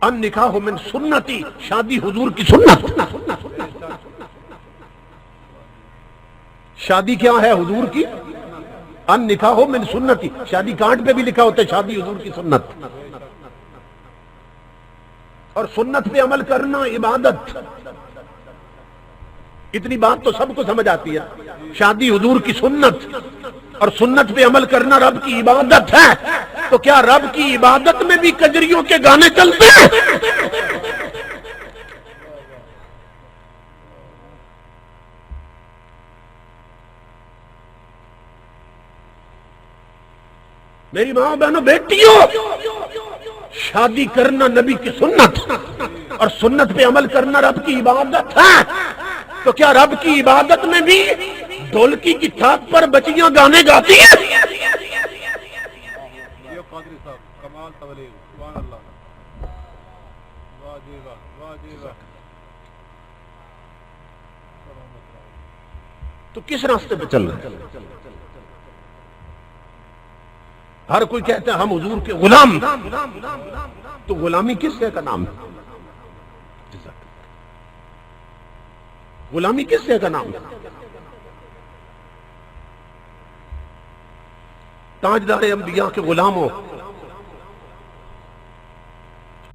النکاح من سنتی، شادی حضور کی سنت. شادی کیا ہے؟ حضور کی. النکاح من سنتی، شادی کارڈ پہ بھی لکھا ہوتا ہے شادی حضور کی سنت. اور سنت پہ عمل کرنا عبادت. اتنی بات تو سب کو سمجھ آتی ہے. شادی حضور کی سنت اور سنت پہ عمل کرنا رب کی عبادت ہے. تو کیا رب کی عبادت میں بھی کجریوں کے گانے چلتے ہیں؟ میری ماں بہنوں بیٹیوں، شادی کرنا نبی کی سنت اور سنت پہ عمل کرنا رب کی عبادت ہے. تو کیا رب کی عبادت میں بھی ڈھولکی کی تھاپ پر بچیاں گانے گاتی ہیں؟ تو کس راستے پہ چل رہے ہیں؟ ہر کوئی کہتا ہے ہم حضور کے غلام. تو غلامی کس شے کا نام ہے؟ غلامی کس شے کا نام ہے؟ تاجدار انبیاء کے غلام ہو.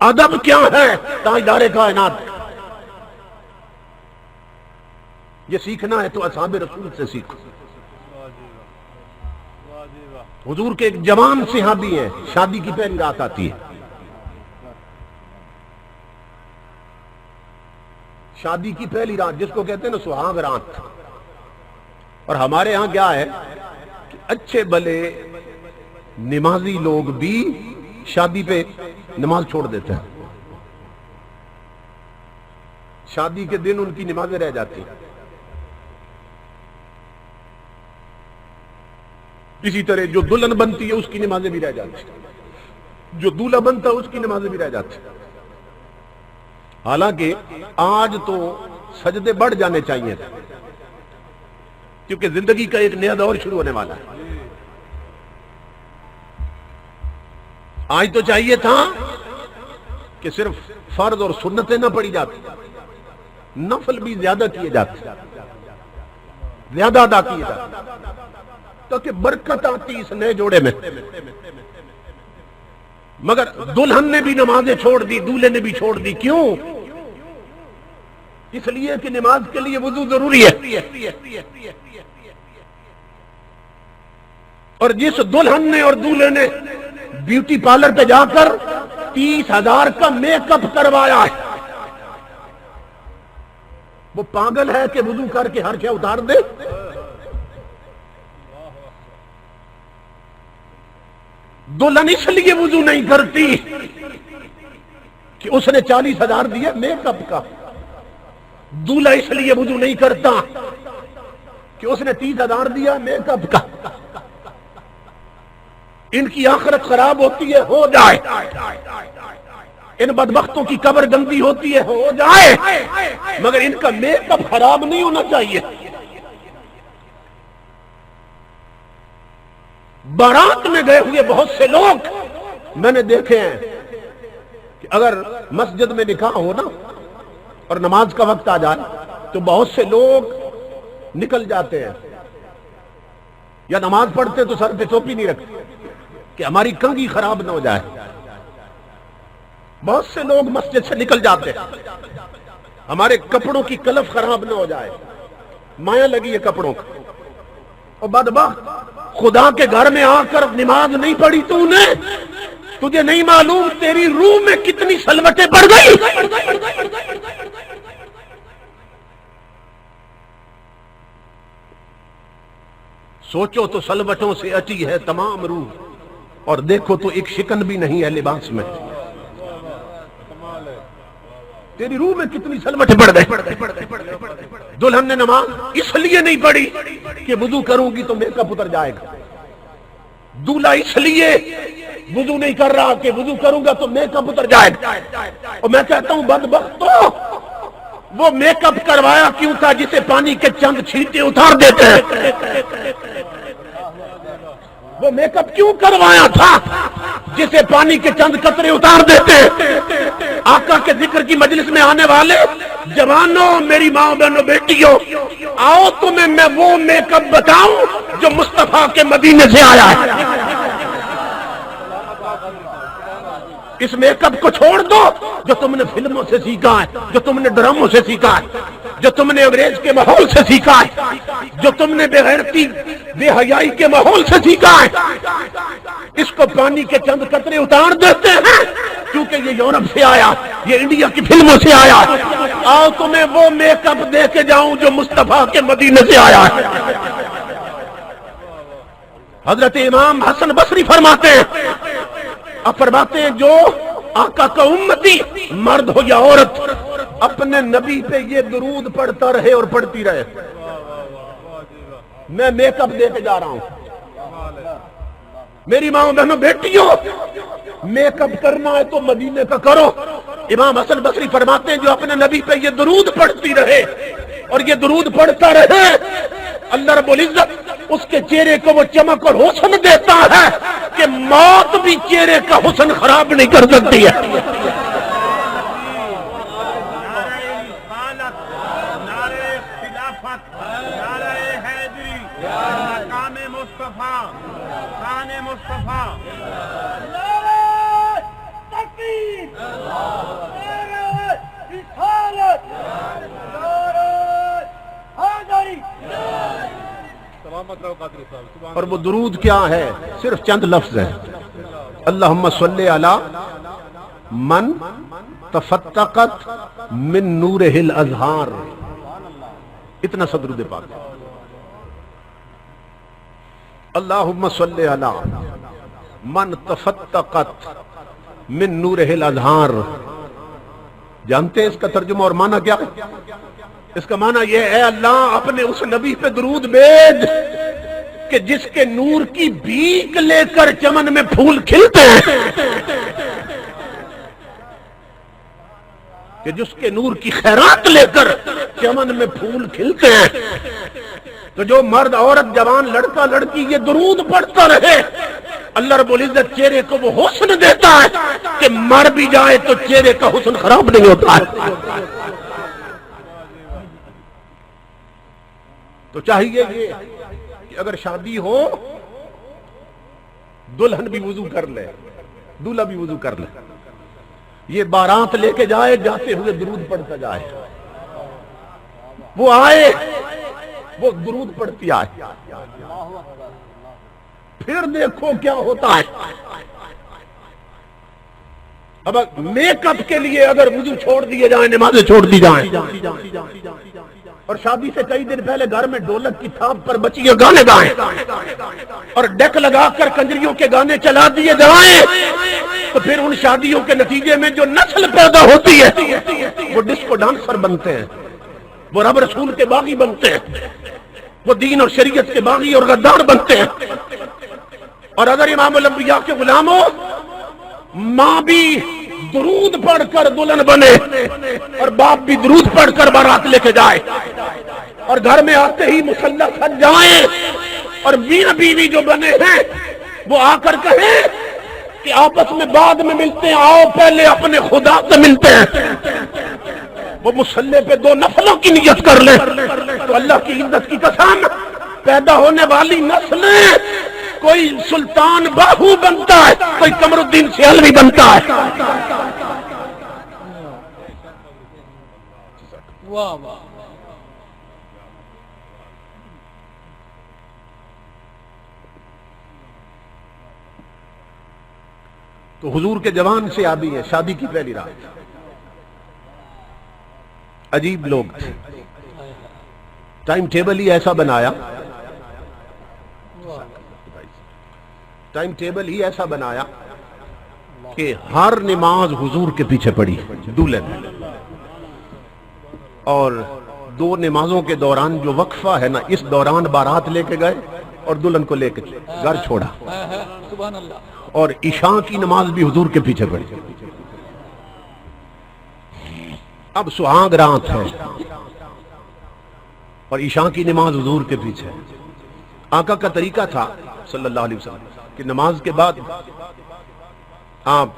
ادب کیا ہے؟ تاجدار کائنات. یہ سیکھنا ہے تو اصحاب رسول سے سیکھو. حضور کے ایک جوان صحابی ہیں، شادی کی پہلی رات آتی ہے. شادی کی پہلی رات جس کو کہتے ہیں نا سہاگ رات. اور ہمارے ہاں کیا ہے کہ اچھے بھلے نمازی لوگ بھی شادی پہ نماز چھوڑ دیتے ہیں. شادی کے دن ان کی نمازیں رہ جاتی ہیں. اسی طرح جو دلہن بنتی ہے اس کی نمازیں بھی رہ جاتی ہیں، جو دولہا بنتا ہے اس کی نمازیں بھی رہ جاتی ہیں. حالانکہ آج تو سجدے بڑھ جانے چاہیے تھے کیونکہ زندگی کا ایک نیا دور شروع ہونے والا ہے. آج تو چاہیے تھا کہ صرف فرض اور سنتیں نہ پڑھی جاتی، نفل بھی زیادہ کیے جاتے، زیادہ ادا کیے جاتے تاکہ برکت آتی اس نئے جوڑے میں. مگر دلہن نے بھی نمازیں چھوڑ دی، دولہے نے بھی چھوڑ دی. کیوں؟ اس لیے کہ نماز کے لیے وضو ضروری ہے. اور جس دلہن نے اور دولہے نے بیوٹی پارلر پہ جا کر 30,000 کا میک اپ کروایا ہے وہ پاگل ہے کہ وضو کر کے ہر شے اتار دے؟ دلہن اس لیے وضو نہیں کرتی کہ اس نے 40,000 دیا میک اپ کا. دولہا اس لیے وضو نہیں کرتا کہ اس نے 30,000 دیا میک اپ کا. ان کی آخرت خراب ہوتی ہے، ہو جائے. ان بدبختوں کی قبر گندی ہوتی ہے، ہو جائے، مگر ان کا میک اپ خراب نہیں ہونا چاہیے. بارات میں گئے ہوئے بہت سے لوگ میں نے دیکھے ہیں کہ اگر مسجد میں نکاح ہو نا اور نماز کا وقت آ جائے تو بہت سے لوگ نکل جاتے ہیں یا نماز پڑھتے تو سر پہ ٹوپی نہیں رکھتے کہ ہماری کنگھی خراب نہ ہو جائے. بہت سے لوگ مسجد سے نکل جاتے ہیں ہمارے کپڑوں کی کلف خراب نہ ہو جائے، مایا لگی ہے کپڑوں کا. اور بدبخت خدا کے گھر میں آ کر نماز نہیں پڑھی تو تجھے نہیں معلوم تیری روح میں کتنی سلوٹیں پڑ گئی. سوچو تو سلوٹوں سے اٹی ہے تمام روح اور دیکھو تو ایک شکن بھی نہیں ہے لباس میں. تیری روح میں کتنی سلوٹیں پڑ گئی. دلہن نے نماز اس لیے نہیں پڑھی کہ وضو کروں گی تو میک اپ اتر جائے گا. دولہا اس لیے وضو نہیں کر رہا کہ وضو کروں گا تو میک اپ اتر جائے گا. اور میں کہتا ہوں بدبختو، وہ میک اپ کروایا کیوں تھا جسے پانی کے چند چھینٹے اتار دیتے ہیں؟ وہ میک اپ کیوں کروایا تھا جسے پانی کے چند قطرے اتار دیتے ہیں۔ آقا کے ذکر کی مجلس میں آنے والے جوانوں، میری ماں بہنوں بیٹیوں، آؤ تمہیں میں وہ میک اپ بتاؤں جو مصطفیٰ کے مدینے سے آیا ہے۔ اس میک اپ کو چھوڑ دو جو تم نے فلموں سے سیکھا ہے، جو تم نے ڈراموں سے سیکھا ہے، جو تم نے انگریز کے ماحول سے سیکھا ہے، جو تم نے بے غیرتی بے حیائی کے ماحول سے سیکھا ہے۔ اس کو پانی کے چند قطرے اتار دیتے ہیں کیونکہ یہ یورپ سے آیا، یہ انڈیا کی فلموں سے آیا۔ آؤ تمہیں وہ میک اپ دے کے جاؤں جو مصطفیٰ کے مدینے سے آیا ہے۔ حضرت امام حسن بصری فرماتے ہیں، فرماتے ہیں جو آقا کا امتی مرد ہو یا عورت اپنے نبی پہ یہ درود پڑھتا رہے اور پڑھتی رہے۔ میں میک اپ دے کے جا رہا ہوں، میری ماں بہنوں بیٹیوں، میک اپ کرنا ہے تو مدینے کا کرو۔ امام حسن بصری فرماتے ہیں جو اپنے نبی پہ یہ درود پڑھتی رہے اور یہ درود پڑھتا رہے، اللہ رب العزت اس کے چہرے کو وہ چمک اور حسن دیتا ہے کہ موت بھی چہرے کا حسن خراب نہیں کر سکتی ہے۔ اور وہ درود کیا ہے؟ صرف چند لفظ ہے، اللہم صلی علی من تفتقت من نورہ الازہار، اتنا سا درود پاک۔ اللہم صلی علی من تفتقت من نورہ الازہار۔ جانتے ہیں اس کا ترجمہ اور معنی کیا ہے؟ اس کا معنی یہ ہے اللہ اپنے اس نبی پہ درود بھیج کہ جس کے نور کی بھیک لے کر چمن میں پھول کھلتے ہیں، کہ جس کے نور کی خیرات لے کر چمن میں پھول کھلتے ہیں۔ تو جو مرد عورت جوان لڑکا لڑکی یہ درود پڑھتا رہے، اللہ رب العزت چہرے کو وہ حسن دیتا ہے کہ مر بھی جائے تو چہرے کا حسن خراب نہیں ہوتا ہے۔ تو چاہیے یہ کہ اگر شادی ہو دلہن بھی وضو کر لے، دولہا بھی وضو کر لے، یہ بارات لے کے جائے، جاتے ہوئے درود پڑھتا جائے، وہ آئے وہ درود پڑھتی آئے، پھر دیکھو کیا ہوتا ہے۔ اب میک اپ کے لیے اگر وضو چھوڑ دیے جائیں، نمازیں چھوڑ دی جائیں، اور شادی سے کئی دن پہلے گھر میں ڈھولک کی تھاپ پر بچیاں گانے گائیں اور ڈیک لگا کر کنجریوں کے گانے چلا دیے جائیں، تو پھر ان شادیوں کے نتیجے میں جو نسل پیدا ہوتی ہے وہ ڈسکو ڈانسر بنتے ہیں، وہ رب رسول کے باغی بنتے ہیں، وہ دین اور شریعت کے باغی اور غدار بنتے ہیں۔ اور اگر امام الانبیاء کے غلاموں ماں بھی درود پڑھ کر دلہن بنے اور باپ بھی درود پڑھ کر بارات لے کے جائے، اور گھر میں آتے ہی مصلی سج جائیں، اور میاں بیوی جو بنے ہیں وہ آ کر کہیں کہ آپس میں بعد میں ملتے ہیں، آؤ پہلے اپنے خدا سے ملتے ہیں، وہ مصلی پہ 2 نفلوں کی نیت کر لیں، تو اللہ کی عزت کی قسم پیدا ہونے والی نسلیں کوئی سلطان باہو بنتا ہے، کوئی قمر الدین سیالوی بنتا ہے۔ واہ واہ۔ تو حضور کے جوان سے آبی ہے، شادی کی پہلی رات عجیب لوگ تھے، ٹائم ٹیبل ہی ایسا بنایا، ٹائم ٹیبل ہی ایسا بنایا کہ ہر نماز حضور کے پیچھے پڑی دولہے نے، اور 2 نمازوں کے دوران جو وقفہ ہے نا، اس دوران بارات لے کے گئے اور دلہن کو لے کے گھر چھوڑا، اور عشاء کی نماز بھی حضور کے پیچھے پڑی۔ اب سہاگ رات ہے اور عشاء کی نماز حضور کے پیچھے۔ آقا کا طریقہ تھا صلی اللہ علیہ وسلم کہ نماز کے بعد آپ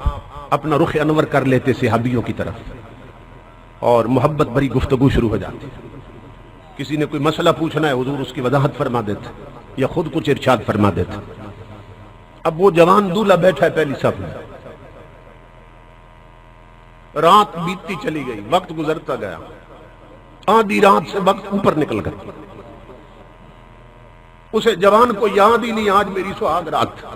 اپنا رخ انور کر لیتے صحابیوں کی طرف اور محبت بھری گفتگو شروع ہو جاتی. کسی نے کوئی مسئلہ پوچھنا ہے حضور اس کی وضاحت فرما دیتے یا خود کچھ ارشاد فرما دیتے. اب وہ جوان دولہا بیٹھا ہے پہلی صف میں. رات بیتتی چلی گئی، وقت گزرتا گیا، آدھی رات سے وقت اوپر نکل گیا. اسے جوان کو یاد ہی نہیں آج میری سہاگ رات تھا.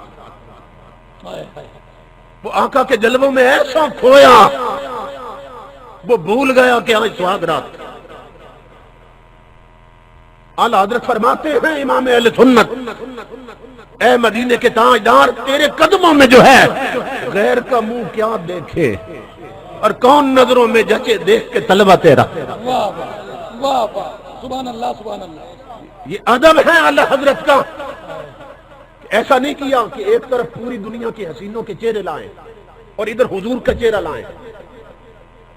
وہ آقا کے جلووں میں ایسا کھویا وہ بھول گیا کہ آج سہاگ رات تھا. اعلی حضرت فرماتے ہیں امام اہل سنت، اے مدینے کے تاجدار تیرے قدموں میں جو ہے غیر کا منہ کیا دیکھے اور کون نظروں میں جچے دیکھ کے طلبہ تیرا. واہ واہ واہ، سبحان اللہ سبحان اللہ. یہ ادب ہے اعلی حضرت کا. ایسا نہیں کیا کہ ایک طرف پوری دنیا کے حسینوں کے چہرے لائیں اور ادھر حضور کا چہرہ لائیں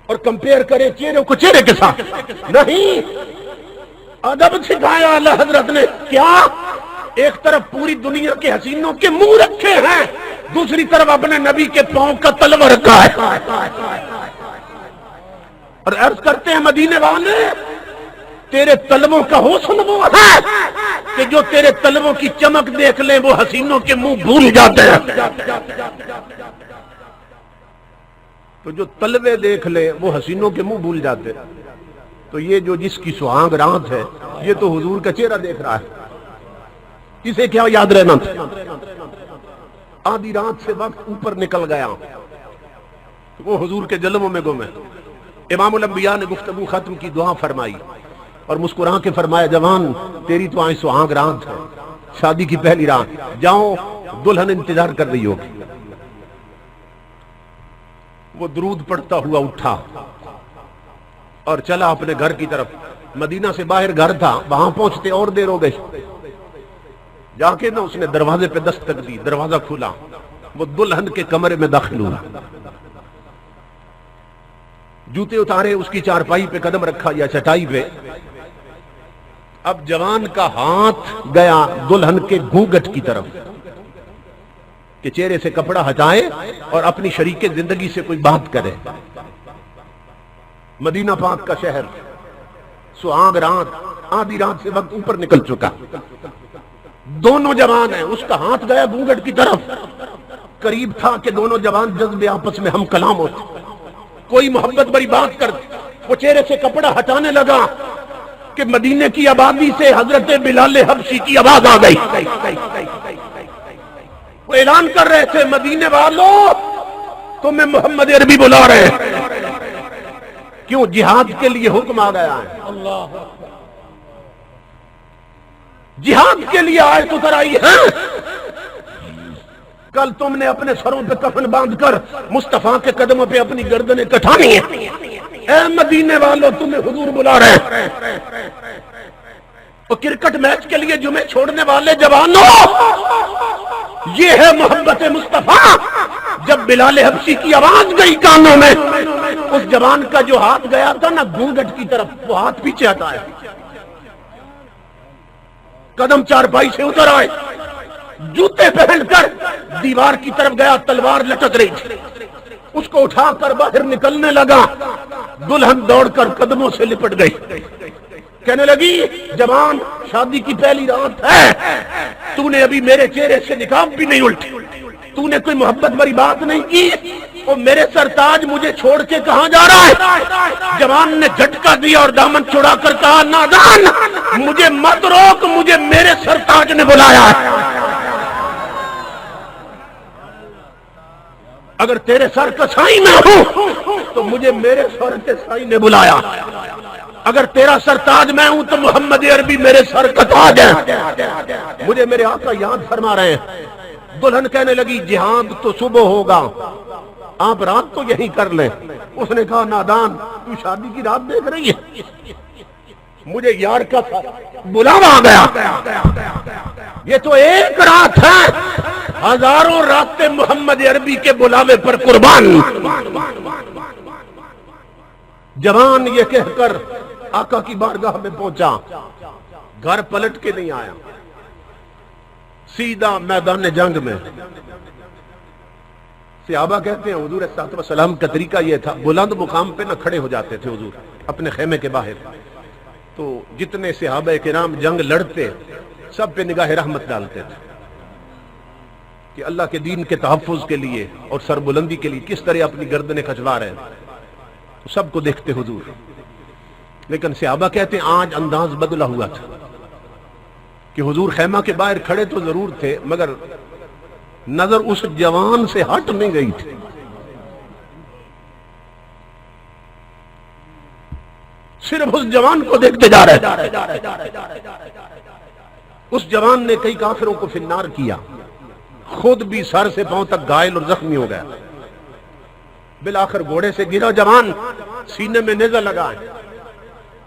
اور کمپیئر کریں چہرے کو چہرے کے ساتھ. نہیں، ادب سکھایا اعلی حضرت نے. کیا؟ ایک طرف پوری دنیا کے حسینوں کے منہ رکھے ہیں، دوسری طرف اپنے نبی کے پاؤں کا تلوا رکھا ہے. اور عرض کرتے ہیں مدینے والے تیرے تلووں کا حسن وہ ہے کہ جو تیرے تلووں کی چمک دیکھ لیں وہ حسینوں کے منہ بھول جاتے ہیں. تو جو تلوے دیکھ لیں وہ حسینوں کے منہ بھول جاتے ہیں. تو یہ جو جس کی سہاگ رات ہے یہ تو حضور کا چہرہ دیکھ رہا ہے، اسے کیا یاد رہنا تھا. آدھی رات سے وقت اوپر نکل گیا، وہ حضور کے جلووں میں گم ہے. امام الانبیاء نے گفتگو ختم کی، دعا فرمائی اور مسکرا کے فرمایا جوان تیری تو آج سہاگ رات ہے، شادی کی پہلی رات، جاؤ دلہن انتظار کر رہی ہوگی. وہ درود پڑھتا ہوا اٹھا اور چلا اپنے گھر کی طرف. مدینہ سے باہر گھر تھا، وہاں پہنچتے اور دیر ہو گئی. جا کے نا اس نے دروازے پہ دستک دی، دروازہ کھلا، وہ دلہن کے کمرے میں داخل ہوا. جوتے اتارے، اس کی چارپائی پہ قدم رکھا یا چٹائی پہ. اب جوان کا ہاتھ گیا دلہن کے گھونگھٹ کی طرف کہ چہرے سے کپڑا ہٹائے اور اپنی شریک زندگی سے کوئی بات کرے. مدینہ پاک کا شہر، سہاگ رات، آدھی رات سے وقت اوپر نکل چکا. دونوں جوان ہیں، اس کا ہاتھ گیا گھونگھٹ کی طرف. قریب تھا کہ دونوں جوان جذبے آپس میں ہم کلام ہوتے، کوئی محبت بڑی بات کرتے. وہ چہرے سے کپڑا ہٹانے لگا کہ مدینے کی آبادی سے حضرت بلال حبشی کی آواز آ گئی. وہ اعلان کر رہے تھے مدینے والوں تمہیں محمد عربی بلا رہے ہیں. کیوں؟ جہاد کے لیے حکم آ گیا ہے. اللہ جہاد کے لیے آیت اتر آئی ہے. کل تم نے اپنے سروں پہ کفن باندھ کر مصطفیٰ کے قدموں پہ اپنی گردنیں کٹانی ہیں. اے مدینے والوں تمہیں حضور بلا رہے ہیں. اور کرکٹ میچ کے لیے جمعے چھوڑنے والے جوانوں، یہ ہے محبت مصطفیٰ. جب بلال حبشی کی آواز گئی کانوں میں، اس جوان کا جو ہاتھ گیا تھا نا گھونگھٹ کی طرف، وہ ہاتھ پیچھے ہٹا ہے، قدم چارپائی سے اتر آئے، جوتے پہن کر دیوار کی طرف گیا، تلوار لٹک رہی تھی، اس کو اٹھا کر باہر نکلنے لگا. دلہن دوڑ کر قدموں سے لپٹ گئی، کہنے لگی جوان شادی کی پہلی رات ہے، تو نے ابھی میرے چہرے سے نقاب بھی نہیں الٹی، تو نے کوئی محبت بھری بات نہیں کی، اور میرے سرتاج مجھے چھوڑ کے کہاں جا رہا ہے؟ جوان نے جھٹکا دیا اور دامن چھڑا کر کہا نادان مجھے مت روک، مجھے میرے سرتاج نے بلایا ہے. اگر تیرے سر کا سائی میں ہوں تو مجھے میرے سر کے سائی نے بلایا. اگر تیرا سرتاج میں ہوں تو محمد عربی میرے سر کا تاج ہے. مجھے میرے آقا یاد فرما رہے ہیں. دلہن کہنے لگی جہاد تو صبح ہوگا، آپ رات تو یہی کر لیں. اس نے کہا نادان تو شادی کی رات دیکھ رہی ہے، مجھے یار کا بلاوا آ گیا. یہ تو ایک رات ہے، ہزاروں راتیں محمد عربی کے بلاوے پر قربان. جوان یہ کہہ کر آقا کی بارگاہ میں پہنچا، گھر پلٹ کے نہیں آیا، سیدھا میدان جنگ میں صحابہ کہتے ہیں حضور صلی اللہ علیہ وسلم کا طریقہ یہ تھا، بلند مقام پہ نہ کھڑے ہو جاتے تھے حضور اپنے خیمے کے باہر، تو جتنے صحابہ کرام جنگ لڑتے سب پہ نگاہ رحمت ڈالتے تھے کہ اللہ کے دین کے تحفظ کے لیے اور سربلندی کے لیے کس طرح اپنی گردنیں کھجوا رہے ہیں، تو سب کو دیکھتے حضور۔ لیکن صحابہ کہتے ہیں آج انداز بدلا ہوا تھا کہ حضور خیمہ کے باہر کھڑے تو ضرور تھے مگر نظر اس جوان سے ہٹ نہیں گئی تھی۔ صرف اس جوان کو دیکھتے جا رہے تھے۔ اس جوان نے کئی کافروں کو فی النار کیا، خود بھی سر سے پاؤں تک گھائل اور زخمی ہو گیا، بالآخر گھوڑے سے گرا جوان، سینے میں نیزہ لگا،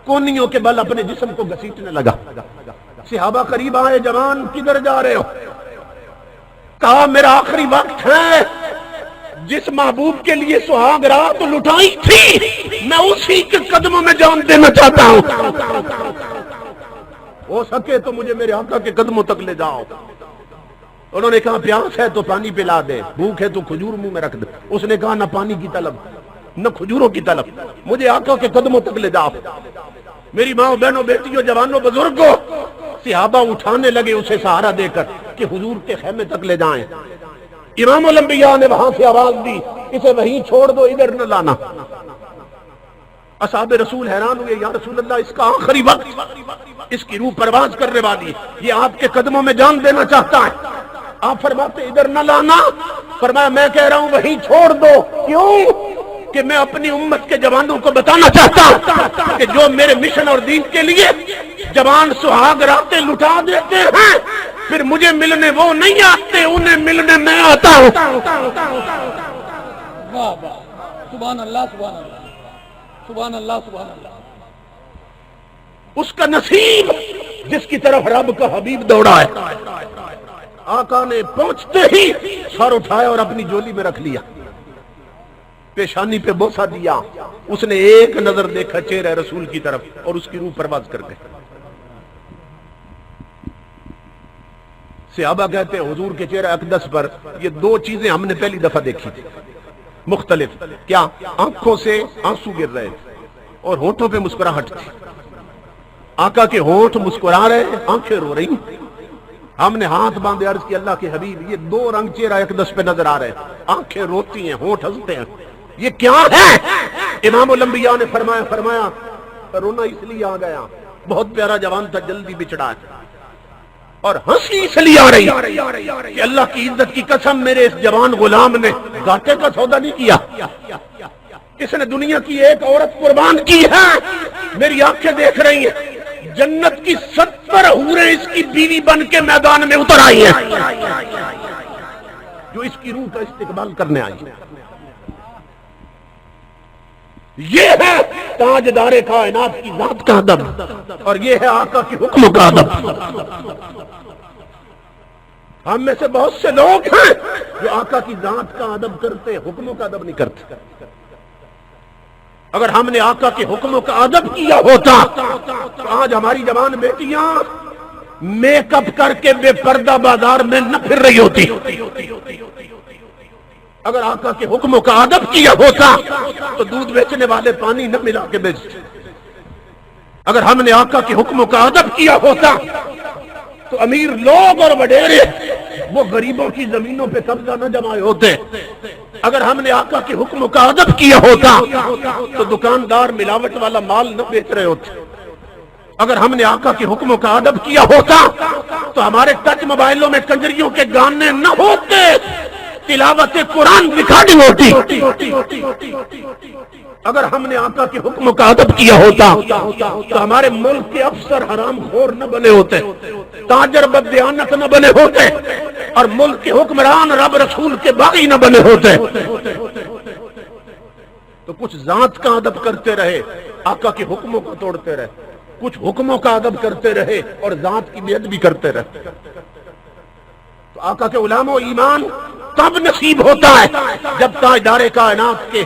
کونیوں کے بل اپنے جسم کو گھسیٹنے لگا۔ صحابہ قریب آئے، جوان کدھر جا رہے ہو؟ کہا میرا آخری وقت ہے، جس محبوب کے لیے سہاگ رات لٹائی تھی میں اسی کے قدموں میں جان دینا چاہتا ہوں، ہو سکے تو مجھے میرے آقا کے قدموں تک لے جاؤ۔ انہوں نے کہا پیاس ہے تو پانی پلا دے، بھوک ہے تو کھجور منہ میں رکھ دے۔ اس نے کہا نہ پانی کی طلب نہ کھجوروں کی طلب، مجھے آقا کے قدموں تک لے جاؤ۔ میری ماں بہنوں بیٹیوں جوانوں بزرگوں، صحابہ اٹھانے لگے اسے سہارا دے کر کہ حضور کے خیمے تک لے جائیں۔ امام الانبیاء نے وہاں سے آواز دی اسے وہیں چھوڑ دو، ادھر نہ لانا۔ اصحاب رسول حیران ہوئے، یا رسول اللہ اس کا آخری وقت، اس کی روح پرواز کرنے والی، یہ آپ کے قدموں میں جان دینا چاہتا ہے۔ آپ فرماتے ادھر نہ لانا، فرمایا میں کہہ رہا ہوں وہیں چھوڑ دو۔ کیوں؟ کہ میں اپنی امت کے جوانوں کو بتانا چاہتا ہوں کہ جو میرے مشن اور دین کے لیے جوان سہاگ راتیں لٹا دیتے ہیں، پھر مجھے ملنے وہ نہیں آتے، انہیں ملنے میں آتا ہوں۔ واہ واہ، سبحان اللہ سبحان اللہ سبحان اللہ سبحان اللہ۔ اس کا نصیب جس کی طرف رب کا حبیب دوڑا ہے۔ آقا نے پہنچتے ہی سر اٹھایا اور اپنی جولی میں رکھ لیا، پیشانی پہ بوسہ دیا، اس نے ایک نظر دیکھا چہرہ رسول کی طرف اور اس کی روح پرواز کر گئے۔ صحابہ کہتے ہیں حضور کے چہرہ اقدس پر یہ دو چیزیں ہم نے پہلی دفعہ دیکھی تھی مختلف، کیا؟ آنکھوں سے آنسو گر رہے اور ہونٹوں پہ مسکراہٹ تھی۔ آقا کے ہونٹ مسکرا رہے، آنکھیں رو رہی۔ ہم نے ہاتھ باندھے عرض کی اللہ کے حبیب یہ دو رنگ چہرہ اقدس پہ نظر آ رہے، آنکھیں روتی ہیں، ہونٹ ہنستے ہیں، یہ کیا ہے؟ امام الانبیاء نے فرمایا رونا اس لیے آ گیا، بہت پیارا جوان تھا، جلدی بچڑا ہے، اور ہنسی اس لیے آ رہی کہ اللہ کی عزت کی قسم میرے اس جوان غلام نے گھاٹے کا سودا نہیں کیا، اس نے دنیا کی ایک عورت قربان کی ہے، میری آنکھیں دیکھ رہی ہیں، جنت کی 70 حوریں اس کی بیوی بن کے میدان میں اتر آئی ہیں جو اس کی روح کا استقبال کرنے آئی ہیں۔ یہ ہے تاجدار کائنات کی ذات کا ادب، اور یہ ہے آقا کی حکم کا ادب۔ ہم میں سے بہت سے لوگ ہیں جو آقا کی ذات کا ادب کرتے، حکموں کا ادب نہیں کرتے۔ اگر ہم نے آقا کے حکموں کا ادب کیا ہوتا تو آج ہماری جوان بیٹیاں میک اپ کر کے بے پردہ بازار میں نہ پھر رہی ہوتی۔ اگر آقا کے حکموں کا ادب کیا ہوتا تو دودھ بیچنے والے پانی نہ ملا کے بیچتے۔ اگر ہم نے آقا کے حکموں کا ادب کیا ہوتا تو امیر لوگ اور وڈیرے وہ غریبوں کی زمینوں پہ قبضہ نہ جمائے ہوتے۔ اگر ہم نے آقا کے حکموں کا ادب کیا ہوتا تو دکاندار ملاوٹ والا مال نہ بیچ رہے ہوتے۔ اگر ہم نے آقا کے حکموں کا ادب کیا ہوتا تو ہمارے ٹچ موبائلوں میں کنجریوں کے گانے نہ ہوتے، تلاوت قرآن ریکارڈنگ ہوتی۔ اگر ہم نے آقا کے حکموں کا ادب کیا ہوتا تو ہمارے ملک کے افسر حرام خور نہ بنے ہوتے، تاجر بددیانت نہ بنے ہوتے، اور ملک کے حکمران رب رسول کے باغی نہ بنے ہوتے۔ تو کچھ ذات کا ادب کرتے رہے، آقا کے حکموں کو توڑتے رہے، کچھ حکموں کا ادب کرتے رہے اور ذات کی بے ادبی کرتے رہے۔ تو آقا کے علماء و ایمان تب نصیب ہوتا ہے جب تاجدار کائنات کے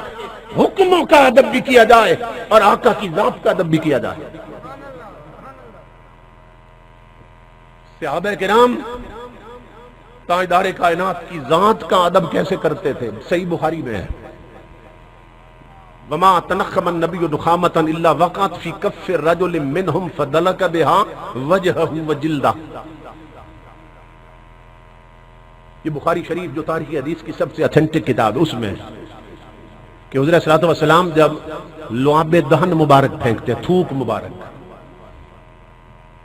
حکموں کا ادب بھی کیا جائے اور آقا کی ذات کا ادب بھی کیا جائے۔ صحابہ کرام تاجدار کائنات کی ذات کا ادب کیسے کرتے تھے، صحیح بخاری میں ہے، وما تنخم النبی دخامۃ الا وقعت فی کف الرجل منهم فدلک بها وجهه وجلدہ۔ یہ بخاری شریف جو تاریخ حدیث کی سب سے اتھینٹک کتاب ہے، اس میں کہ حضرت صلی اللہ علیہ وسلم جب لعاب دہن مبارک پھینکتے، تھوک مبارک،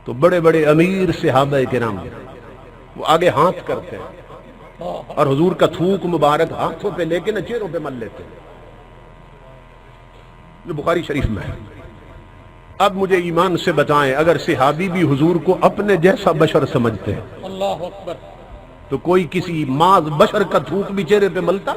تو بڑے بڑے امیر صحابہ کرام وہ آگے ہاتھ کرتے ہیں اور حضور کا تھوک مبارک ہاتھوں پہ لے کے نہ چہروں پہ مل لیتے ہیں۔ جو بخاری شریف میں ہے۔ اب مجھے ایمان سے بتائیں، اگر صحابی بھی حضور کو اپنے جیسا بشر سمجھتے ہیں اللہ اکبر، تو کوئی کسی ماذ بشر کا تھوک بھی چہرے پہ ملتا؟